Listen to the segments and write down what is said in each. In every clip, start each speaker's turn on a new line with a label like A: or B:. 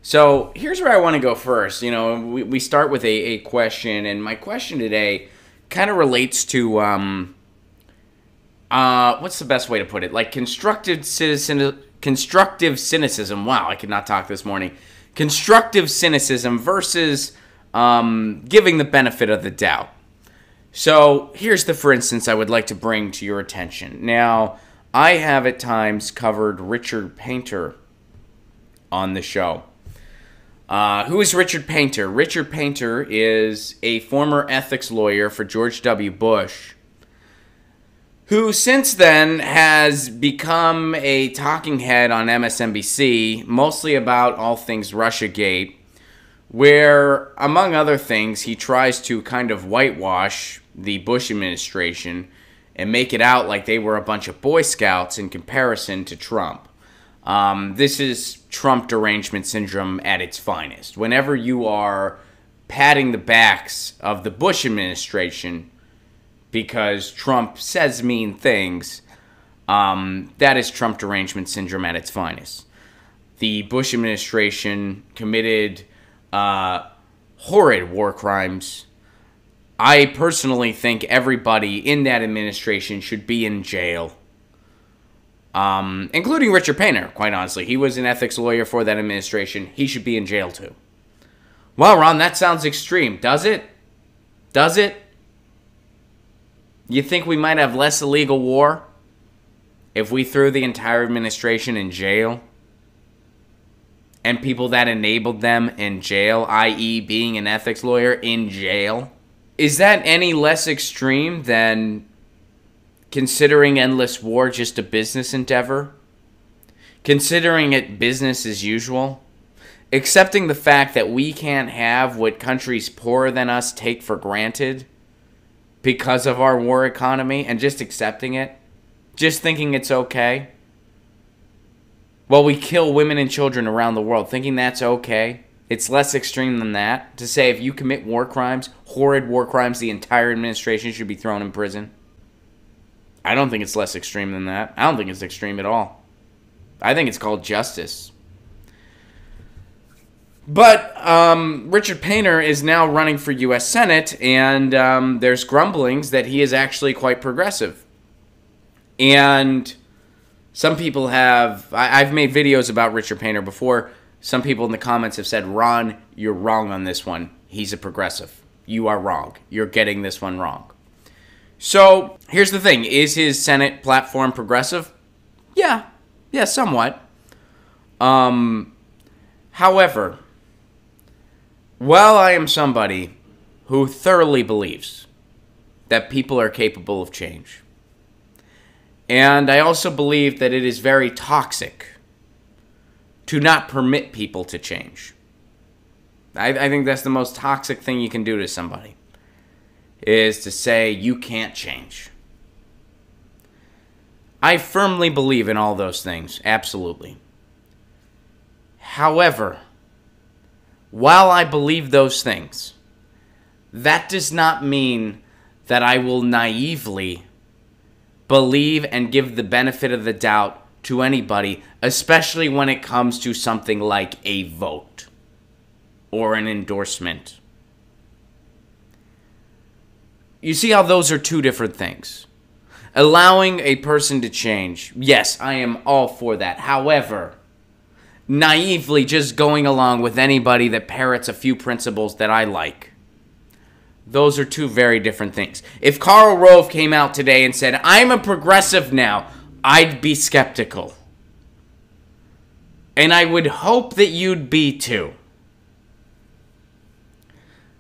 A: So here's where I want to go first. You know, we start with a question, and my question today kind of relates to what's the best way to put it? Like constructive cynicism. Wow, I could not talk this morning. Constructive cynicism versus giving the benefit of the doubt. So here's the for instance I would like to bring to your attention. Now, I have at times covered Richard Painter on the show. Who is Richard Painter? Richard Painter is a former ethics lawyer for George W. Bush, who since then has become a talking head on MSNBC, mostly about all things Russiagate, where, among other things, he tries to kind of whitewash the Bush administration and make it out like they were a bunch of Boy Scouts in comparison to Trump. This is Trump derangement syndrome at its finest. Whenever you are patting the backs of the Bush administration because Trump says mean things, that is Trump derangement syndrome at its finest. The Bush administration committed horrid war crimes. I personally think everybody in that administration should be in jail. Including Richard Painter, quite honestly. He was an ethics lawyer for that administration. He should be in jail too. Well, Ron, that sounds extreme. Does it? Does it? You think we might have less illegal war if we threw the entire administration in jail? And people that enabled them in jail, i.e. being an ethics lawyer in jail? Is that any less extreme than considering endless war just a business endeavor? Considering it business as usual? Accepting the fact that we can't have what countries poorer than us take for granted because of our war economy and just accepting it? Just thinking it's okay? Well, we kill women and children around the world, thinking that's okay? It's less extreme than that? To say if you commit war crimes, horrid war crimes, the entire administration should be thrown in prison? I don't think it's less extreme than that. I don't think it's extreme at all. I think it's called justice. But Richard Painter is now running for U.S. Senate, and there's grumblings that he is actually quite progressive. And some people have... I've made videos about Richard Painter before. Some people in the comments have said, Ron, you're wrong on this one. He's a progressive. You are wrong. You're getting this one wrong. So, here's the thing. Is his Senate platform progressive? Yeah. Yeah, somewhat. However, while I am somebody who thoroughly believes that people are capable of change, and I also believe that it is very toxic to not permit people to change. I think that's the most toxic thing you can do to somebody, is to say you can't change. I firmly believe in all those things, absolutely. However, while I believe those things, that does not mean that I will naively believe and give the benefit of the doubt to anybody, especially when it comes to something like a vote or an endorsement. You see how those are two different things. Allowing a person to change, yes, I am all for that. However, naively just going along with anybody that parrots a few principles that I like, those are two very different things. If Karl Rove came out today and said, I'm a progressive now, I'd be skeptical. And I would hope that you'd be too.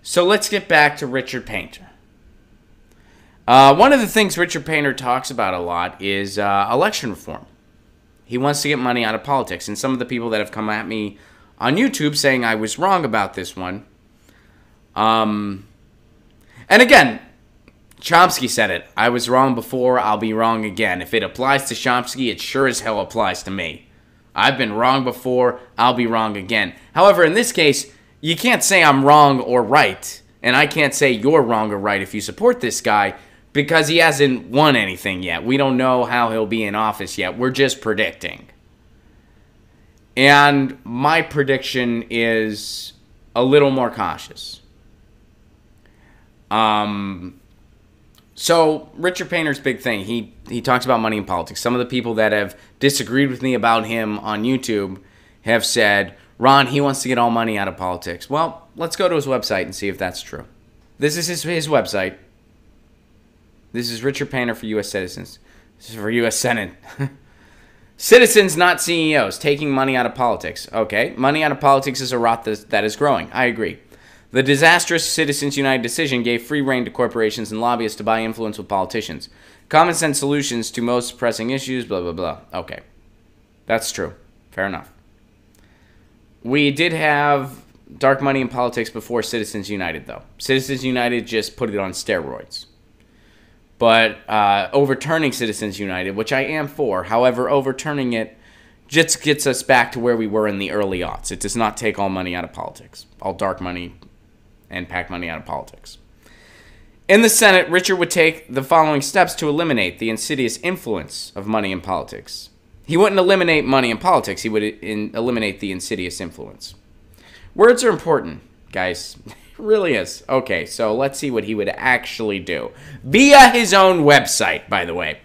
A: So let's get back to Richard Painter. One of the things Richard Painter talks about a lot is election reform. He wants to get money out of politics. And some of the people that have come at me on YouTube saying I was wrong about this one. And again, Chomsky said it. I was wrong before, I'll be wrong again. If it applies to Chomsky, it sure as hell applies to me. I've been wrong before, I'll be wrong again. However, in this case, you can't say I'm wrong or right. And I can't say you're wrong or right if you support this guy, because he hasn't won anything yet. We don't know how he'll be in office yet. We're just predicting. And my prediction is a little more cautious. So Richard Painter's big thing, he talks about money in politics. Some of the people that have disagreed with me about him on YouTube have said, Ron, he wants to get all money out of politics. Well, let's go to his website and see if that's true. This is his website. This is Richard Painter for U.S. citizens. This is for U.S. Senate. Citizens, not CEOs, taking money out of politics. Okay, money out of politics is a rot that is growing. I agree. The disastrous Citizens United decision gave free rein to corporations and lobbyists to buy influence with politicians. Common sense solutions to most pressing issues, blah, blah, blah. Okay, that's true. Fair enough. We did have dark money in politics before Citizens United, though. Citizens United just put it on steroids. But overturning Citizens United, which I am for, however, overturning it just gets us back to where we were in the early aughts. It does not take all money out of politics, all dark money and PAC money out of politics. In the Senate, Richard would take the following steps to eliminate the insidious influence of money in politics. He wouldn't eliminate money in politics. He would eliminate the insidious influence. Words are important, guys. It really is. Okay, so let's see what he would actually do. Via his own website, by the way.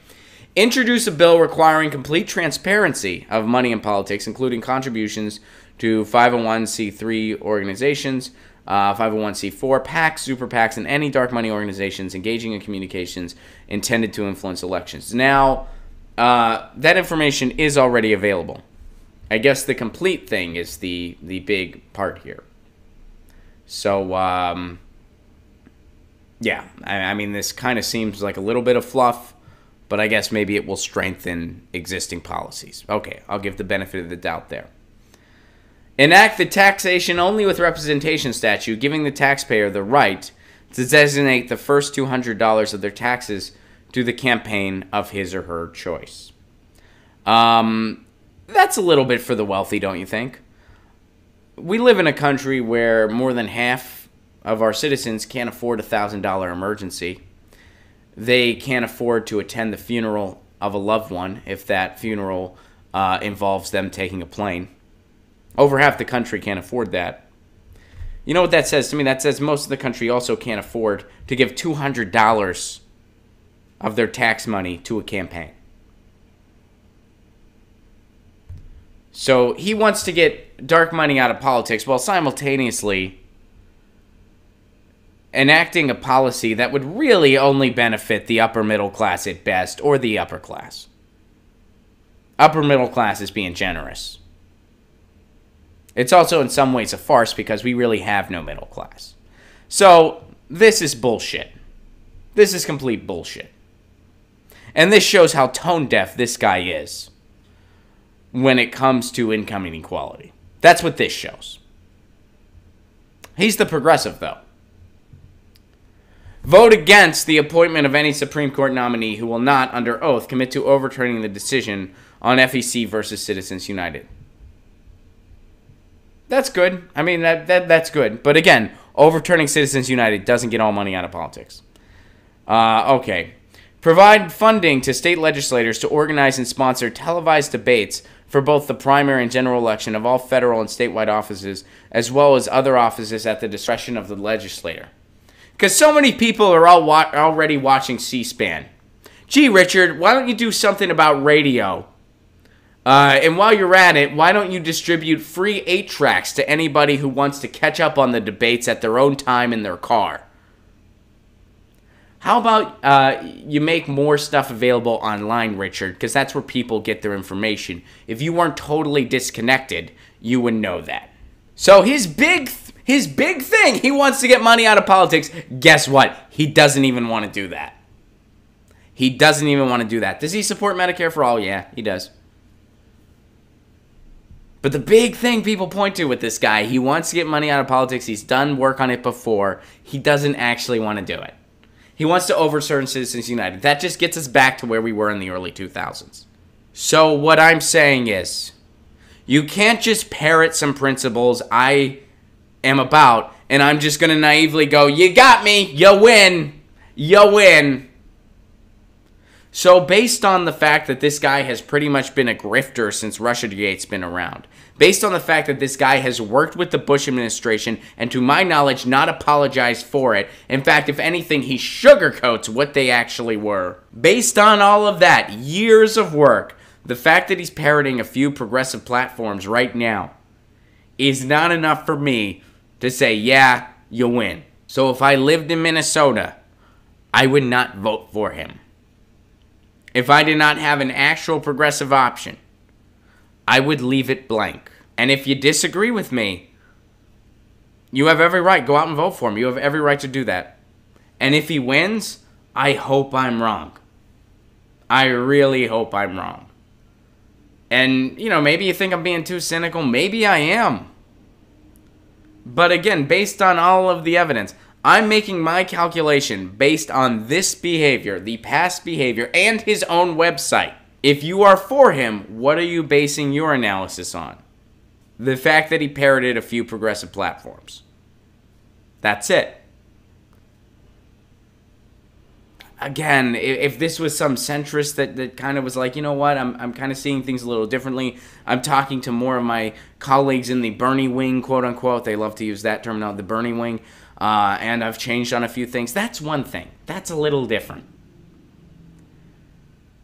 A: Introduce a bill requiring complete transparency of money in politics, including contributions to 501c3 organizations, 501c4, PACs, super PACs, and any dark money organizations engaging in communications intended to influence elections. Now, that information is already available. I guess the complete thing is the big part here. So, yeah, I mean, this kind of seems like a little bit of fluff, but I guess maybe it will strengthen existing policies. Okay, I'll give the benefit of the doubt there. Enact the taxation only with representation statute, giving the taxpayer the right to designate the first $200 of their taxes to the campaign of his or her choice. That's a little bit for the wealthy, don't you think? We live in a country where more than half of our citizens can't afford a $1,000 emergency. They can't afford to attend the funeral of a loved one if that funeral involves them taking a plane. Over half the country can't afford that. You know what that says to me? That says most of the country also can't afford to give $200 of their tax money to a campaign. So he wants to get dark money out of politics while simultaneously enacting a policy that would really only benefit the upper middle class at best, or the upper class. Upper middle class is being generous. It's also in some ways a farce because we really have no middle class. So this is bullshit. This is complete bullshit. And this shows how tone deaf this guy is when it comes to income inequality. That's what this shows. He's the progressive, though. Vote against the appointment of any Supreme Court nominee who will not, under oath, commit to overturning the decision on FEC versus Citizens United. That's good. I mean, that's good. But again, overturning Citizens United doesn't get all money out of politics. Okay. Provide funding to state legislators to organize and sponsor televised debates for both the primary and general election of all federal and statewide offices, as well as other offices at the discretion of the legislator. Because so many people are already watching C-SPAN. Gee, Richard, why don't you do something about radio? And while you're at it, why don't you distribute free 8-tracks to anybody who wants to catch up on the debates at their own time in their car? How about you make more stuff available online, Richard? Because that's where people get their information. If you weren't totally disconnected, you would know that. So his big thing, he wants to get money out of politics. Guess what? He doesn't even want to do that. He doesn't even want to do that. Does he support Medicare for all? Yeah, he does. But the big thing people point to with this guy, he wants to get money out of politics. He's done work on it before. He doesn't actually want to do it. He wants to overturn Citizens United. That just gets us back to where we were in the early 2000s. So what I'm saying is, you can't just parrot some principles I am about, and I'm just going to naively go, you got me, you win, you win. So based on the fact that this guy has pretty much been a grifter since Russiagate's been around, based on the fact that this guy has worked with the Bush administration and, to my knowledge, not apologized for it. In fact, if anything, he sugarcoats what they actually were. Based on all of that, years of work, the fact that he's parroting a few progressive platforms right now is not enough for me to say, yeah, you win. So if I lived in Minnesota, I would not vote for him. If I did not have an actual progressive option, I would leave it blank. And if you disagree with me, you have every right. Go out and vote for him. You have every right to do that. And if he wins, I hope I'm wrong. I really hope I'm wrong. And, maybe you think I'm being too cynical. Maybe I am. But again, based on all of the evidence, I'm making my calculation based on this behavior, the past behavior, and his own website. If you are for him, what are you basing your analysis on? The fact that he parroted a few progressive platforms. That's it. Again, if this was some centrist that kind of was like, you know what, I'm kind of seeing things a little differently. I'm talking to more of my colleagues in the Bernie wing, quote unquote. They love to use that term now, the Bernie wing. And I've changed on a few things. That's one thing. That's a little different.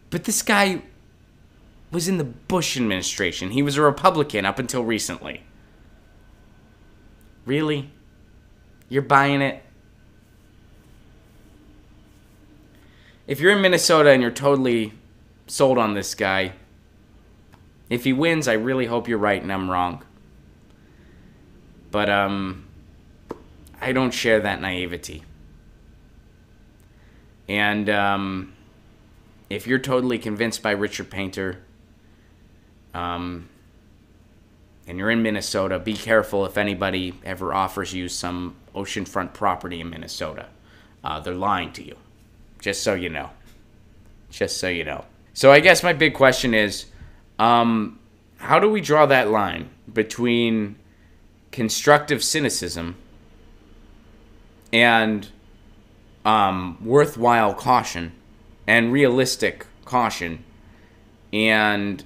A: But this guy was in the Bush administration. He was a Republican up until recently. Really? You're buying it? If you're in Minnesota and you're totally sold on this guy, if he wins, I really hope you're right and I'm wrong. But, I don't share that naivety. And if you're totally convinced by Richard Painter, and you're in Minnesota, be careful if anybody ever offers you some oceanfront property in Minnesota. They're lying to you. Just so you know. Just so you know. So I guess my big question is, how do we draw that line between constructive cynicism and worthwhile caution and realistic caution and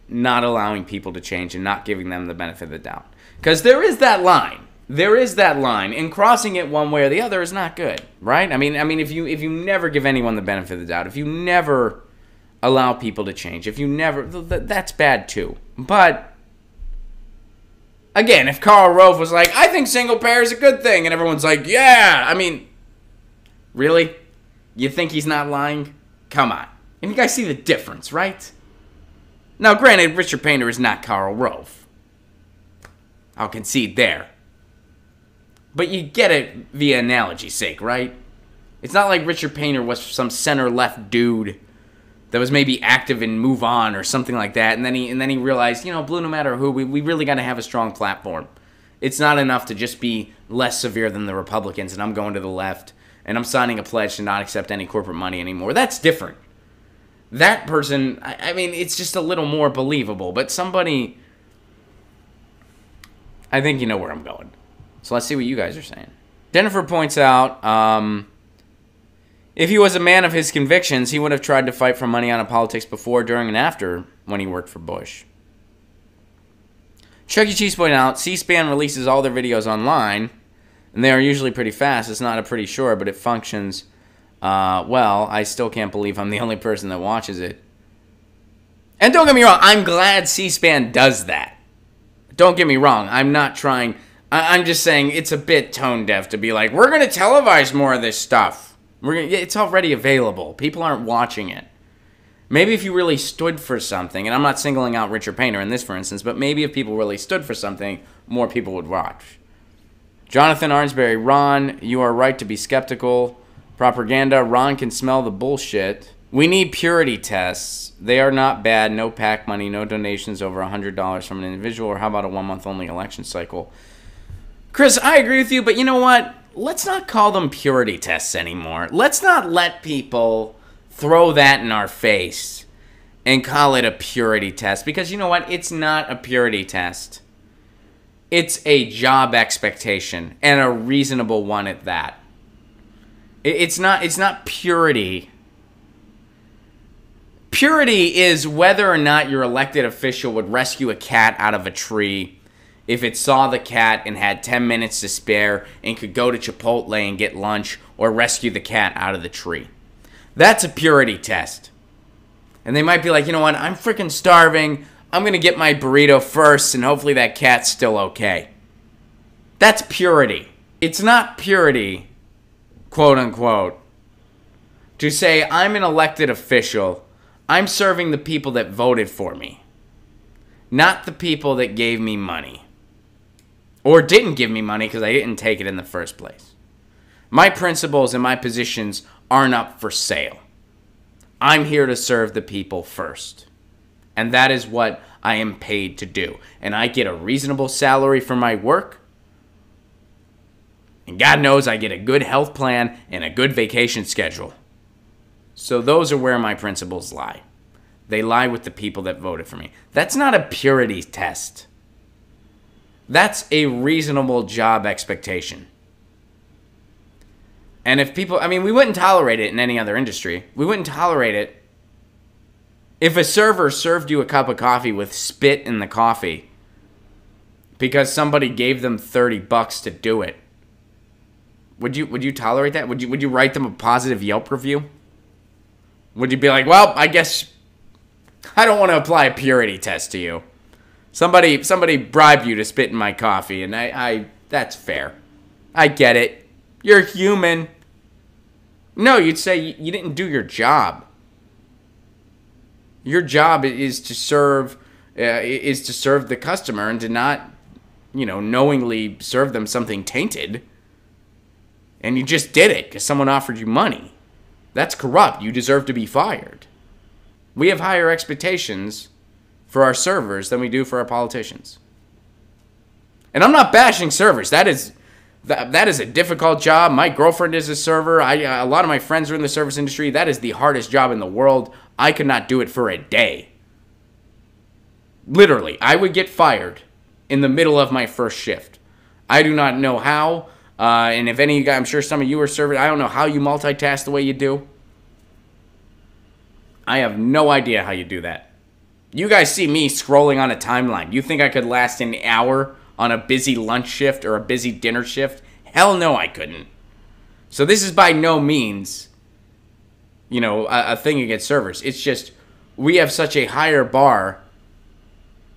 A: not allowing people to change and not giving them the benefit of the doubt? Because there is that line. There is that line, and crossing it one way or the other is not good, right? I mean, if you never give anyone the benefit of the doubt, if you never allow people to change, if you never, that's bad too. But again, if Karl Rove was like, I think single payer is a good thing, and everyone's like, yeah, I mean, really? You think he's not lying? Come on. And you guys see the difference, right? Now, granted, Richard Painter is not Karl Rove. I'll concede there. But you get it via analogy's sake, right? It's not like Richard Painter was some center-left dude that was maybe active in Move On or something like that, and then he realized, Blue, no matter who, we really got to have a strong platform. It's not enough to just be less severe than the Republicans, and I'm going to the left, and I'm signing a pledge to not accept any corporate money anymore. That's different. That person, I mean, it's just a little more believable, but somebody, I think you know where I'm going. So let's see what you guys are saying. Jennifer points out, if he was a man of his convictions, he would have tried to fight for money out of politics before, during, and after when he worked for Bush. Chuck E. Cheese pointed out, C-SPAN releases all their videos online, and they are usually pretty fast. It's not a pretty sure, but it functions well. I still can't believe I'm the only person that watches it. And don't get me wrong, I'm glad C-SPAN does that. Don't get me wrong, I'm not trying... I'm just saying it's a bit tone deaf to be like, we're going to televise more of this stuff. It's already available. People aren't watching it. Maybe if you really stood for something, and I'm not singling out Richard Painter in this, for instance, but maybe if people really stood for something, more people would watch. Jonathan Arnsberry, Ron, you are right to be skeptical. Propaganda, Ron can smell the bullshit. We need purity tests. They are not bad. No PAC money, no donations over $100 from an individual, or how about a 1-month-only election cycle? Chris, I agree with you, but you know what? Let's not call them purity tests anymore. Let's not let people throw that in our face and call it a purity test, because you know what? It's not a purity test. It's a job expectation, and a reasonable one at that. It's not purity Purity is whether or not your elected official would rescue a cat out of a tree if it saw the cat and had 10 minutes to spare and could go to Chipotle and get lunch or rescue the cat out of the tree. That's a purity test. And they might be like, you know what, I'm freaking starving. I'm going to get my burrito first and hopefully that cat's still okay. That's purity. It's not purity, quote unquote, to say I'm an elected official. I'm serving the people that voted for me, not the people that gave me money. Or didn't give me money because I didn't take it in the first place. My principles and my positions aren't up for sale. I'm here to serve the people first. And that is what I am paid to do. And I get a reasonable salary for my work. And God knows I get a good health plan and a good vacation schedule. So those are where my principles lie. They lie with the people that voted for me. That's not a purity test. That's a reasonable job expectation. And if people, I mean, we wouldn't tolerate it in any other industry. We wouldn't tolerate it if a server served you a cup of coffee with spit in the coffee because somebody gave them $30 to do it. Would you tolerate that? Would you write them a positive Yelp review? Would you be like, well, I guess I don't want to apply a purity test to you. Somebody bribed you to spit in my coffee, and I that's fair. I get it. You're human. No, you'd say you didn't do your job. Your job is to serve the customer and to not, knowingly serve them something tainted. And you just did it because someone offered you money. That's corrupt. You deserve to be fired. We have higher expectations for our servers than we do for our politicians. And I'm not bashing servers. That is a difficult job. My girlfriend is a server. A lot of my friends are in the service industry. That is the hardest job in the world. I could not do it for a day. Literally, I would get fired in the middle of my first shift. I do not know how. And if any of you guys, I'm sure some of you are servers, I don't know how you multitask the way you do. I have no idea how you do that. You guys see me scrolling on a timeline. You think I could last an hour on a busy lunch shift or a busy dinner shift? Hell no, I couldn't. So this is by no means, a thing against servers. It's just we have such a higher bar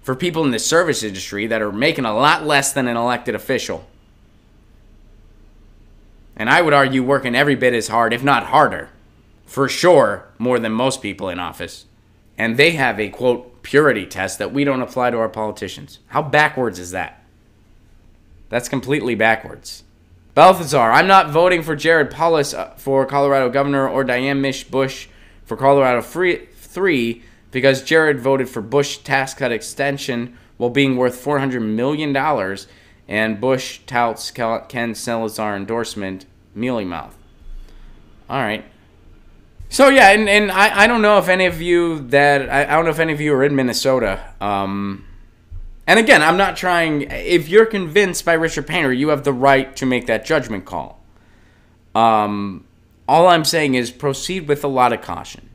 A: for people in the service industry that are making a lot less than an elected official. And I would argue working every bit as hard, if not harder, for sure, more than most people in office. And they have a, quote, purity test that we don't apply to our politicians. How backwards is that? That's completely backwards. Balthazar, I'm not voting for Jared Polis for Colorado governor or Diane Mish Bush for Colorado 3 because Jared voted for Bush tax cut extension while being worth $400 million and Bush touts Ken Salazar endorsement, mealy mouth. All right. So yeah, and I don't know if any of you are in Minnesota. And again, I'm not trying. If you're convinced by Richard Painter, you have the right to make that judgment call. All I'm saying is proceed with a lot of caution.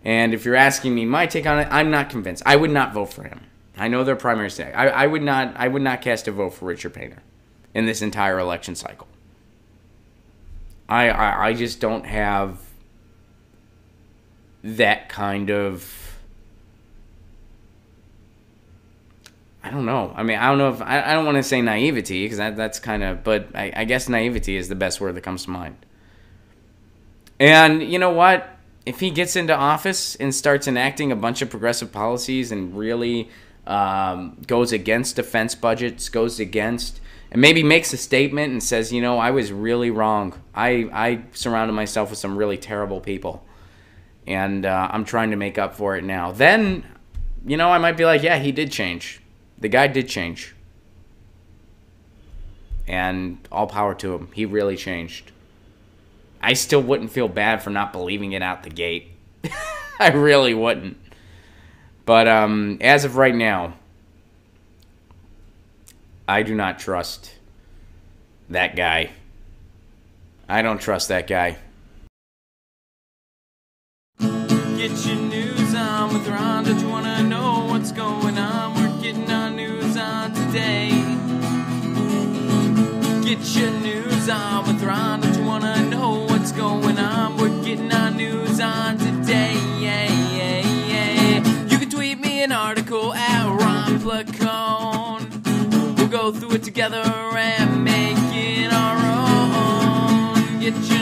A: And if you're asking me my take on it, I'm not convinced. I would not vote for him. I know their primary state. I would not cast a vote for Richard Painter in this entire election cycle. I just don't have that kind of, I don't know. I mean, I don't know if, I don't want to say naivety, because that's kind of, but I guess naivety is the best word that comes to mind. And you know what? If he gets into office and starts enacting a bunch of progressive policies and really goes against defense budgets, and maybe makes a statement and says, I was really wrong. I surrounded myself with some really terrible people. And I'm trying to make up for it now. Then, I might be like, yeah, he did change. The guy did change. And all power to him. He really changed. I still wouldn't feel bad for not believing it out the gate. I really wouldn't. But as of right now, I do not trust that guy. I don't trust that guy. Get your news. Get your news on with Ron. Don't you wanna know what's going on? We're getting our news on today. You can tweet me an article at Ron Placone. We'll go through it together and make it our own. Get your